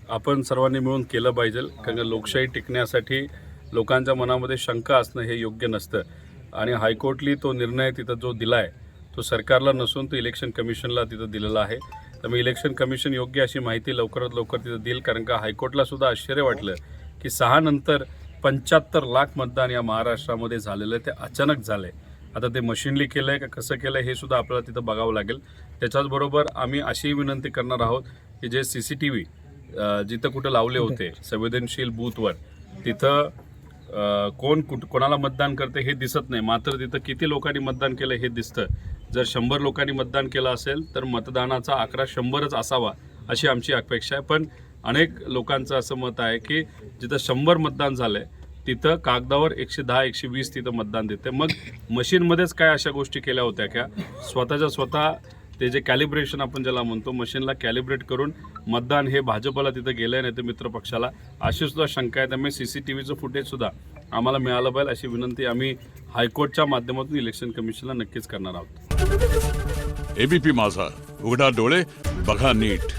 आपण सर्वांनी मिळून केलं पाहिजे, कारण लोकशाही टिकण्यासाठी लोकांच्या मनामध्ये शंका असणं हे योग्य नसतं आणि हायकोर्टली तो निर्णय तिथं जो दिला आहे तो सरकारला नसून तो इलेक्शन कमिशनला तिथं दिलेला आहे. त्यामुळे इलेक्शन कमिशन योग्य अशी माहिती लवकरात लवकर तिथं देईल, कारण का हायकोर्टला सुद्धा आश्चर्य वाटलं की 6 नंतर 75 लाख मतदान या महाराष्ट्रामध्ये झालेलं आहे, ते अचानक झालं आहे. आता ते मशीनली केलं आहे का कसं केलं आहे हे सुद्धा आपल्याला तिथं बघावं लागेल. त्याच्याचबरोबर आम्ही अशी विनंती करणार आहोत की जे CCTV जिथं कुठं लावले होते संवेदनशील बूथवर, तिथं कोणाला मतदान करते हे दिसत नाही, मात्र तिथं किती लोकांनी मतदान केलं हे दिसतं. जर 100 लोकांनी मतदान केलं असेल तर मतदानाचा आकडा 100च असावा अशी आमची अपेक्षा आहे. पण अनेक लोकांचं असं मत आहे की जिथं 100 मतदान झालं आहे तिथं कागदावर 110 120 तिथं मतदान देते. मग मशीनमध्येच काय अशा गोष्टी केल्या होत्या का? स्वतः ते जे कॅलिब्रेशन आपण ज्याला म्हणतो, मशीनला कॅलिब्रेट करून मतदान हे भाजपला तिथं गेलं आहे, नाही तर मित्रपक्षाला, अशी सुद्धा शंका आहे. त्यामुळे CCTVचं फुटेजसुद्धा आम्हाला मिळालं पाहिजे अशी विनंती आम्ही हायकोर्टच्या माध्यमातून इलेक्शन कमिशनला नक्कीच करणार आहोत. ABP माझा, उघडा डोळे बघा नीट.